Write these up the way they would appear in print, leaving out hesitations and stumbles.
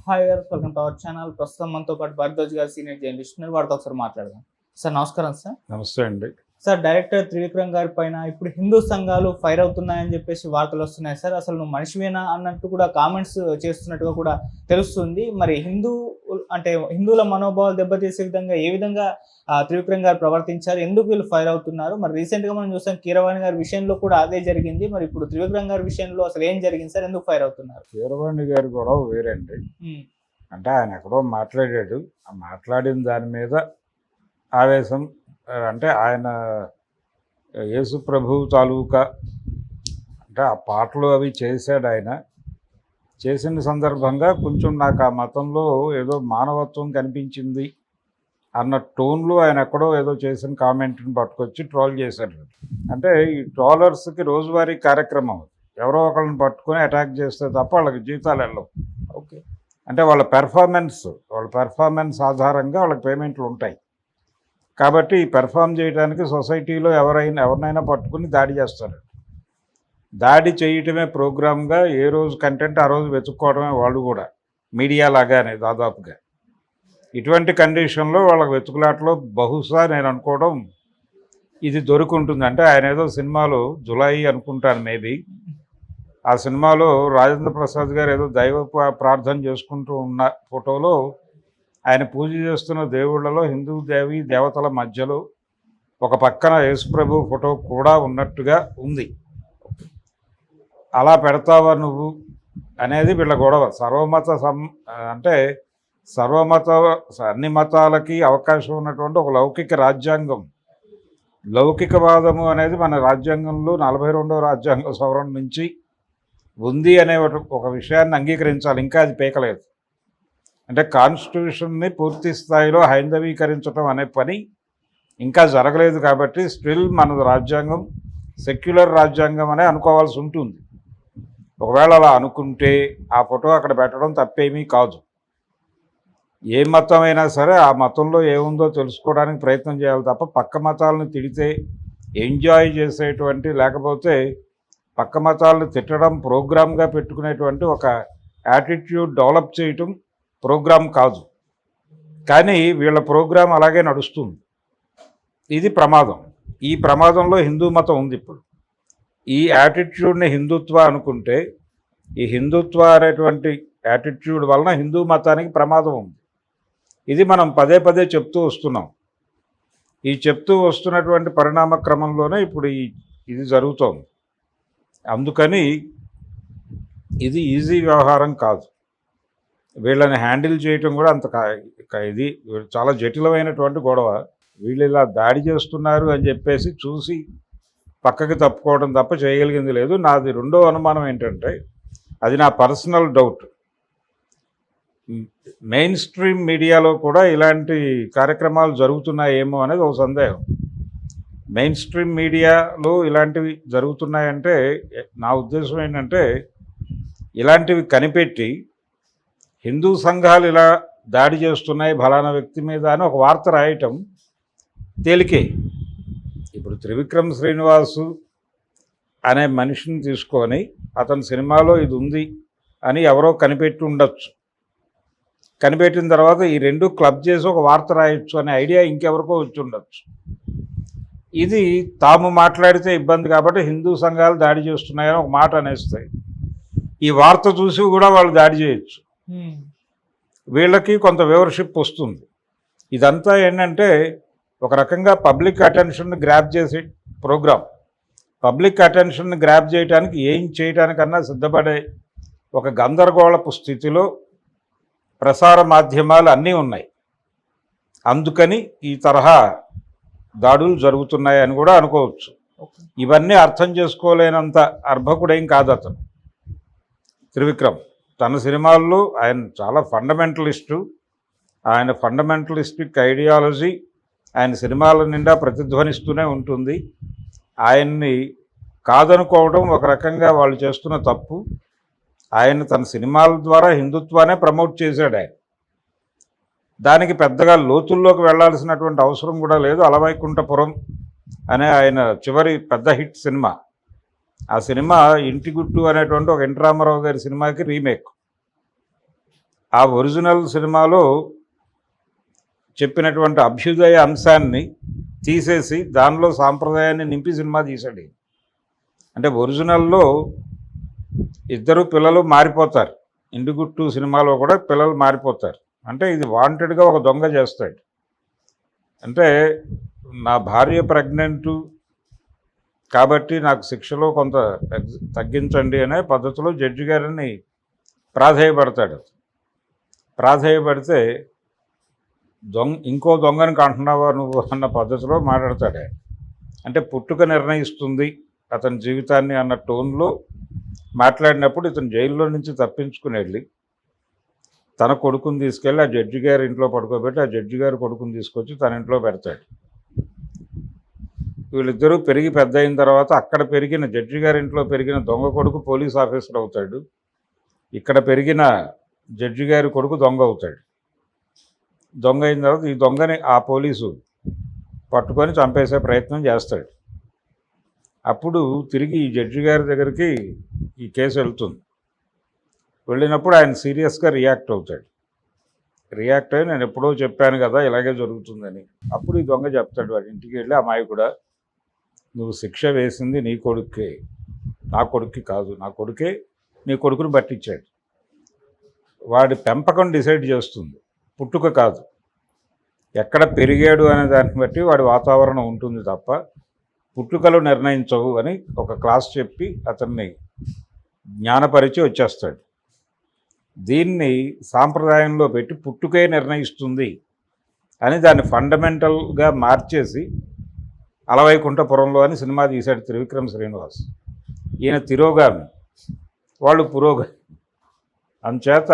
Hi గారు, welcome to our channel. ప్రస్తుతం మనతో పాటు భరద్వాజ్ గారు సీనియర్ జర్నలిస్ట్ ఉన్నారు. వారితో ఒకసారి మాట్లాడదాం. సార్ నమస్కారం. సార్ నమస్తే అండి. సార్, డైరెక్టర్ త్రివిక్రమ్ గారి పైన ఇప్పుడు హిందూ సంఘాలు ఫైర్ అవుతున్నాయని చెప్పేసి వార్తలు వస్తున్నాయి. సార్, అసలు నువ్వు మనిషివేనా అన్నట్టు కూడా కామెంట్స్ చేస్తున్నట్టుగా కూడా తెలుస్తుంది. మరి హిందువుల మనోభావాలు దెబ్బతీసే విధంగా ఏ విధంగా త్రివిక్రమ్ గారు ప్రవర్తించారు, ఎందుకు వీళ్ళు ఫైర్ అవుతున్నారు? మరి రీసెంట్ గా మనం చూసాం కీరవాణి గారి విషయంలో కూడా అదే జరిగింది. మరి ఇప్పుడు త్రివిక్రమ్ గారి విషయంలో అసలు ఏం జరిగింది సార్, ఎందుకు ఫైర్ అవుతున్నారు? కీరవాణి గారు కూడా వేరండి. అంటే ఆయన ఎక్కడో మాట్లాడాడు, ఆ మాట్లాడిన దాని మీద ఆవేశం, అంటే ఆయన యేసు ప్రభు తాలూకా అంటే ఆ పాటలు అవి చేశాడు. ఆయన చేసిన సందర్భంగా కొంచెం నాకు ఆ మతంలో ఏదో మానవత్వం కనిపించింది అన్న టోన్లో ఆయన ఎక్కడో ఏదో చేసిన కామెంట్ని పట్టుకొచ్చి ట్రోల్ చేశారు. అంటే ఈ ట్రోలర్స్కి రోజువారీ కార్యక్రమం, ఎవరో ఒకళ్ళని పట్టుకొని అటాక్ చేస్తే తప్ప వాళ్ళకి జీతాలు వెళ్ళవు. ఓకే, అంటే వాళ్ళ పెర్ఫార్మెన్స్ ఆధారంగా వాళ్ళకి పేమెంట్లు ఉంటాయి. కాబట్టి ఈ పెర్ఫామ్ చేయడానికి సొసైటీలో ఎవరినైనా పట్టుకుని దాడి చేస్తారు. దాడి చేయటమే ప్రోగ్రామ్గా, ఏ రోజు కంటెంట్ ఆ రోజు వెతుక్కోవడమే వాళ్ళు కూడా, మీడియా లాగానే దాదాపుగా. ఇటువంటి కండిషన్లో వాళ్ళకి వెతుకులాటలో బహుశా నేను అనుకోవడం ఇది దొరుకుంటుంది. అంటే ఆయన ఏదో సినిమాలో జులాయి అనుకుంటాను మేబీ, ఆ సినిమాలో రాజేంద్ర ప్రసాద్ గారు ఏదో దైవ ప్రార్థన చేసుకుంటూ ఉన్న ఫోటోలో ఆయన పూజ చేస్తున్న దేవుళ్లలో హిందూ దేవతల మధ్యలో ఒక పక్కన యేసుప్రభు ఫోటో కూడా ఉన్నట్టుగా ఉంది. అలా పెడతావా నువ్వు అనేది వీళ్ళ గొడవ. అన్ని మతాలకి అవకాశం ఉన్నటువంటి ఒక లౌకిక రాజ్యాంగం, లౌకికవాదము అనేది మన రాజ్యాంగంలో 42వ రాజ్యాంగ సవరణ నుంచి ఉంది అనే ఒక విషయాన్ని అంగీకరించాలి. ఇంకా అది పీకలేదు. అంటే కాన్స్టిట్యూషన్ని పూర్తి స్థాయిలో హైందవీకరించడం అనే పని ఇంకా జరగలేదు. కాబట్టి స్టిల్ మన రాజ్యాంగం సెక్యులర్ రాజ్యాంగం అనే అనుకోవాల్సి ఉంటుంది. ఒకవేళ అలా అనుకుంటే ఆ ఫోటో అక్కడ పెట్టడం తప్పేమీ కాదు. ఏ మతం అయినా సరే ఆ మతంలో ఏముందో తెలుసుకోవడానికి ప్రయత్నం చేయాలి తప్ప పక్క మతాలను తిడితే ఎంజాయ్ చేసేటువంటి, లేకపోతే పక్క మతాలను తిట్టడం ప్రోగ్రామ్గా పెట్టుకునేటువంటి ఒక యాటిట్యూడ్ డెవలప్ చేయటం ప్రోగ్రాం కాదు. కానీ వీళ్ళ ప్రోగ్రాం అలాగే నడుస్తుంది. ఇది ప్రమాదం. ఈ ప్రమాదంలో హిందూ మతం ఉంది. ఇప్పుడు ఈ యాటిట్యూడ్ని హిందుత్వ అనుకుంటే, ఈ హిందుత్వ అనేటువంటి యాటిట్యూడ్ వలన హిందూ మతానికి ప్రమాదం ఉంది. ఇది మనం పదే పదే చెప్తూ వస్తున్నాం. ఈ చెప్తూ వస్తున్నటువంటి పరిణామ క్రమంలోనే ఇప్పుడు ఇది జరుగుతోంది. అందుకని ఇది ఈజీ వ్యవహారం కాదు. వీళ్ళని హ్యాండిల్ చేయటం కూడా ఇది చాలా జటిలమైనటువంటి గొడవ. వీళ్ళు ఇలా దాడి చేస్తున్నారు అని చెప్పేసి చూసి పక్కకి తప్పుకోవడం తప్ప చేయగలిగింది లేదు. నాది రెండో అనుమానం ఏంటంటే, అది నా పర్సనల్ డౌట్, మెయిన్ స్ట్రీమ్ మీడియాలో కూడా ఇలాంటి కార్యక్రమాలు జరుగుతున్నాయేమో అనేది ఒక సందేహం. మెయిన్ స్ట్రీమ్ మీడియాలో ఇలాంటివి జరుగుతున్నాయంటే నా ఉద్దేశం ఏంటంటే, ఇలాంటివి కనిపెట్టి హిందూ సంఘాలు ఇలా దాడి చేస్తున్నాయి ఫలానా వ్యక్తి మీద అని ఒక వార్త రాయటం తేలికే. ఇప్పుడు త్రివిక్రమ్ శ్రీనివాసు అనే మనిషిని తీసుకొని అతని సినిమాలో ఇది ఉంది అని ఎవరో కనిపెట్టి ఉండొచ్చు. కనిపెట్టిన తర్వాత ఈ రెండు క్లబ్ చేసి ఒక వార్త రాయొచ్చు అనే ఐడియా ఇంకెవరికో వచ్చి ఉండొచ్చు. ఇది తాము మాట్లాడితే ఇబ్బంది కాబట్టి హిందూ సంఘాలు దాడి చేస్తున్నాయని ఒక మాట అనేస్తాయి. ఈ వార్త చూసి కూడా వాళ్ళు దాడి చేయొచ్చు. వీళ్ళకి కొంత వ్యూవర్షిప్ వస్తుంది. ఇదంతా ఏంటంటే ఒక రకంగా పబ్లిక్ అటెన్షన్ని గ్రాప్ చేసే ప్రోగ్రాం. పబ్లిక్ అటెన్షన్ని గ్రాప్ చేయడానికి ఏం చేయడానికన్నా సిద్ధపడే ఒక గందరగోళపు స్థితిలో ప్రసార మాధ్యమాలు అన్నీ ఉన్నాయి. అందుకని ఈ తరహా దాడులు జరుగుతున్నాయని కూడా అనుకోవచ్చు. ఇవన్నీ అర్థం చేసుకోలేనంత అర్భకుడేం కాదు అతను త్రివిక్రమ్. తన సినిమాల్లో ఆయన చాలా ఫండమెంటలిస్టు. ఆయన ఫండమెంటలిస్టిక్ ఐడియాలజీ ఆయన సినిమాల నిండా ప్రతిధ్వనిస్తూనే ఉంటుంది. ఆయన్ని కాదనుకోవడం ఒక రకంగా వాళ్ళు చేస్తున్న తప్పు. ఆయన తన సినిమాల ద్వారా హిందుత్వాన్ని ప్రమోట్ చేశాడు. ఆయన దానికి పెద్దగా లోతుల్లోకి వెళ్లాల్సినటువంటి అవసరం కూడా లేదు. అలవైకుంఠపురం అనే ఆయన చివరి పెద్ద హిట్ సినిమా, ఆ సినిమా ఇంటి గుట్టు అనేటువంటి ఒక ఎన్టీ రామారావు గారి సినిమాకి రీమేక్. ఆ ఒరిజినల్ సినిమాలో చెప్పినటువంటి అభ్యుదయ అంశాన్ని తీసేసి దానిలో సాంప్రదాయాన్ని నింపి సినిమా తీశాడు. అంటే ఒరిజినల్లో ఇద్దరు పిల్లలు మారిపోతారు. ఇండిగుట్టు సినిమాలో కూడా పిల్లలు మారిపోతారు. అంటే ఇది వాంటెడ్గా ఒక దొంగ చేస్తాడు. అంటే నా భార్య ప్రెగ్నెంటు కాబట్టి నాకు శిక్షలో కొంత తగ్గించండి అనే పద్ధతిలో జడ్జి గారిని ప్రాధేయపడతాడు. ప్రాధేయపడితే ఇంకో దొంగని కంటున్నావా నువ్వు అన్న పద్ధతిలో మాట్లాడతాడు. అంటే పుట్టుక నిర్ణయిస్తుంది అతని జీవితాన్ని అన్న టోన్లో మాట్లాడినప్పుడు ఇతను జైల్లో నుంచి తప్పించుకుని వెళ్ళి తన కొడుకుని తీసుకెళ్ళి ఆ జడ్జి గారి ఇంట్లో పడుకోబెట్టి ఆ జడ్జి గారి కొడుకుని తీసుకొచ్చి తన ఇంట్లో పెడతాడు. వీళ్ళిద్దరూ పెరిగి పెద్ద అయిన తర్వాత అక్కడ పెరిగిన జడ్జి గారి ఇంట్లో పెరిగిన దొంగ కొడుకు పోలీస్ ఆఫీసర్ అవుతాడు. ఇక్కడ పెరిగిన జడ్జి గారి కొడుకు దొంగ అవుతాడు. దొంగ అయిన తర్వాత ఈ దొంగని ఆ పోలీసు పట్టుకొని చంపేసే ప్రయత్నం చేస్తాడు. అప్పుడు తిరిగి ఈ జడ్జి గారి దగ్గరికి ఈ కేసు వెళ్తుంది. వెళ్ళినప్పుడు ఆయన సీరియస్గా రియాక్ట్ అవుతాడు. రియాక్ట్ అయ్యి నేను ఎప్పుడో చెప్పాను కదా ఇలాగే జరుగుతుందని. అప్పుడు ఈ దొంగ చెప్తాడు వాడి ఇంటికి వెళ్ళి, అమ్మాయి కూడా నువ్వు శిక్ష వేసింది నీ కొడుకే, నా కొడుక్కి కాదు, నా కొడుకే నీ కొడుకుని పట్టించాడు. వాడి పెంపకం డిసైడ్ చేస్తుంది, పుట్టుక కాదు. ఎక్కడ పెరిగాడు అనే దాన్ని బట్టి వాడి వాతావరణం ఉంటుంది తప్ప పుట్టుకలు నిర్ణయించవు అని ఒక క్లాస్ చెప్పి అతన్ని జ్ఞానపరిచి వచ్చేస్తాడు. దీన్ని సాంప్రదాయంలో పెట్టి పుట్టుకే నిర్ణయిస్తుంది అని దాన్ని ఫండమెంటల్గా మార్చేసి అలవైకుంఠపురంలో అని సినిమా తీశాడు త్రివిక్రమ్ శ్రీనివాస్. ఈయన తిరోగామి, వాళ్ళు పురోగామి. అందుచేత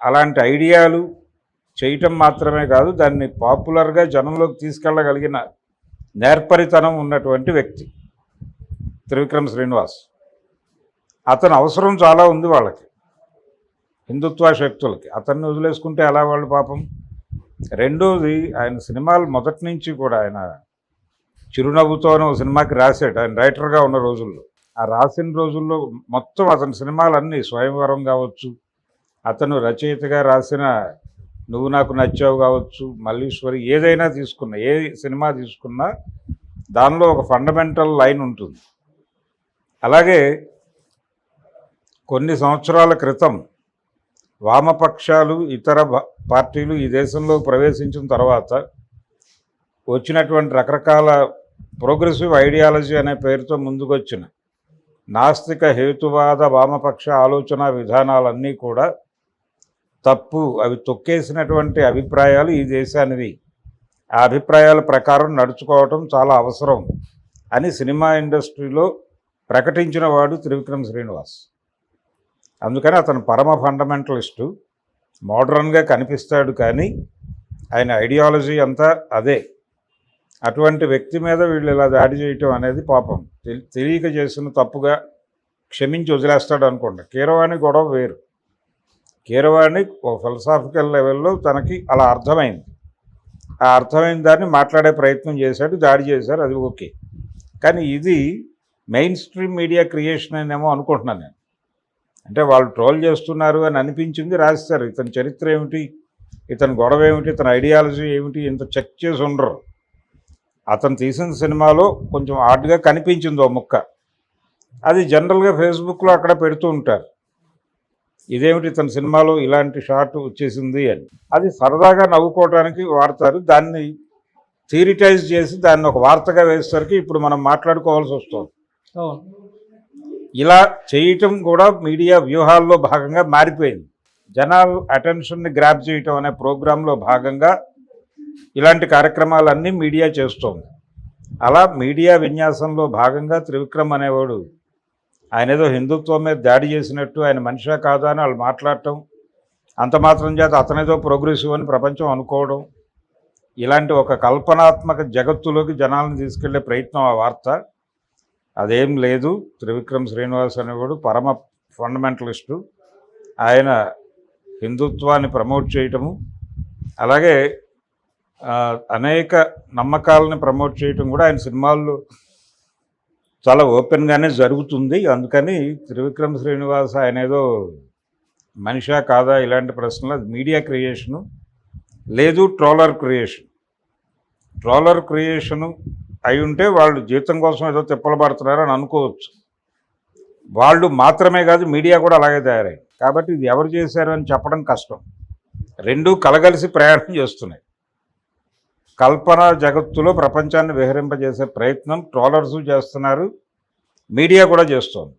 అలాంటి ఐడియాలు చేయటం మాత్రమే కాదు, దాన్ని పాపులర్గా జనంలోకి తీసుకెళ్ళగలిగిన నేర్పరితనం ఉన్నటువంటి వ్యక్తి త్రివిక్రమ్ శ్రీనివాస్. అతని అవసరం చాలా ఉంది వాళ్ళకి, హిందుత్వ శక్తులకి. అతన్ని వదిలేసుకుంటే ఎలా వాళ్ళు పాపం. రెండోది, ఆయన సినిమాలు మొదటి నుంచి కూడా ఆయన చిరునవ్వుతోనే ఒక సినిమాకి రాశాడు ఆయన రైటర్గా ఉన్న రోజుల్లో. ఆ రాసిన రోజుల్లో మొత్తం అతని సినిమాలన్నీ, స్వయంవరం కావచ్చు, అతను రచయితగా రాసిన నువ్వు నాకు నచ్చావు కావచ్చు, మల్లీశ్వరి, ఏదైనా తీసుకున్నా, ఏ సినిమా తీసుకున్నా దానిలో ఒక ఫండమెంటల్ లైన్ ఉంటుంది. అలాగే కొన్ని సంవత్సరాల క్రితం వామపక్షాలు ఇతర పార్టీలు ఈ దేశంలో ప్రవేశించిన తర్వాత వచ్చినటువంటి రకరకాల ప్రోగ్రెసివ్ ఐడియాలజీ అనే పేరుతో ముందుకొచ్చిన నాస్తిక హేతువాద వామపక్ష ఆలోచన విధానాలన్నీ కూడా తప్పు, అవి తొక్కేసినటువంటి అభిప్రాయాలు ఈ దేశానివి. ఆ అభిప్రాయాల ప్రకారం నడుచుకోవటం చాలా అవసరం అని సినిమా ఇండస్ట్రీలో ప్రకటించిన వాడు త్రివిక్రమ్ శ్రీనివాస్. అందుకని అతను పరమ ఫండమెంటలిస్టు, మోడర్న్గా కనిపిస్తాడు కానీ ఆయన ఐడియాలజీ అంతా అదే. అటువంటి వ్యక్తి మీద వీళ్ళు ఇలా దాడి చేయటం అనేది పాపం తెలియక చేసిన తప్పుగా క్షమించి వదిలేస్తాడు అనుకోండి. కీరవాణి గొడవ వేరు. కీరవాణి ఒక ఫిలసాఫికల్ లెవెల్లో తనకి అలా అర్థమైంది. ఆ అర్థమైన దాన్ని మాట్లాడే ప్రయత్నం చేశాడు, దాడి చేశారు, అది ఓకే. కానీ ఇది మెయిన్ స్ట్రీమ్ మీడియా క్రియేషన్ అనేమో అనుకుంటున్నాను నేను. అంటే వాళ్ళు ట్రోల్ చేస్తున్నారు అని అనిపించింది, రాస్తారు. ఇతని చరిత్ర ఏమిటి, ఇతని గొడవ ఏమిటి, ఇతని ఐడియాలజీ ఏమిటి, ఇంత చెక్ చేసి ఉండరు. అతను తీసిన సినిమాలో కొంచెం ఆర్డ్గా కనిపించింది ఓ ముక్క, అది జనరల్గా ఫేస్బుక్లో అక్కడ పెడుతూ ఉంటారు. ఇదేమిటి ఇతని సినిమాలో ఇలాంటి షాట్ వచ్చేసింది అని. అది సరదాగా నవ్వుకోవడానికి వాడతారు. దాన్ని థియరిటైజ్ చేసి దాన్ని ఒక వార్తగా వేసేసరికి ఇప్పుడు మనం మాట్లాడుకోవాల్సి వస్తుంది. ఇలా చేయటం కూడా మీడియా వ్యూహాల్లో భాగంగా మారిపోయింది. జనాలు అటెన్షన్ని గ్రాప్ చేయటం అనే ప్రోగ్రాంలో భాగంగా ఇలాంటి కార్యక్రమాలన్నీ మీడియా చేస్తోంది. అలా మీడియా విన్యాసంలో భాగంగా త్రివిక్రమ్ అనేవాడు ఆయన ఏదో హిందుత్వం మీద దాడి చేసినట్టు, ఆయన మనిషా కాదా అని వాళ్ళు మాట్లాడటం, అంత మాత్రం చేత అతనేదో ప్రోగ్రెసివ్ అని ప్రపంచం అనుకోవడం, ఇలాంటి ఒక కల్పనాత్మక జగత్తులోకి జనాలను తీసుకెళ్లే ప్రయత్నం ఆ వార్త. అదేం లేదు. త్రివిక్రమ్ శ్రీనివాస్ అనేవాడు పరమ ఫండమెంటలిస్టు. ఆయన హిందుత్వాన్ని ప్రమోట్ చేయటము, అలాగే అనేక నమ్మకాలని ప్రమోట్ చేయటం కూడా ఆయన సినిమాల్లో చాలా ఓపెన్గానే జరుగుతుంది. అందుకని త్రివిక్రమ్ శ్రీనివాస్ ఆయన ఏదో మనిషా కాదా ఇలాంటి ప్రశ్నలు అది మీడియా క్రియేషను, లేదు ట్రోలర్ క్రియేషన్. ట్రోలర్ క్రియేషను అయి ఉంటే వాళ్ళు జీతం కోసం ఏదో తిప్పలు పడుతున్నారని అనుకోవచ్చు. వాళ్ళు మాత్రమే కాదు, మీడియా కూడా అలాగే తయారైంది. కాబట్టి ఇది ఎవరు చేశారు అని చెప్పడం కష్టం. రెండూ కలగలిసి ప్రయాణం చేస్తున్నాయి. కల్పన జగత్తులో ప్రపంచాన్ని విహరింపజేసే ప్రయత్నం ట్రోలర్స్ చేస్తున్నారు, మీడియా కూడా చేస్తోంది.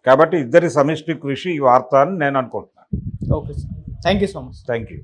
కాబట్టి ఇద్దరి సమిష్టి కృషి ఈ వార్త అని నేను అనుకుంటున్నాను. Okay sir, thank you so much. Thank you.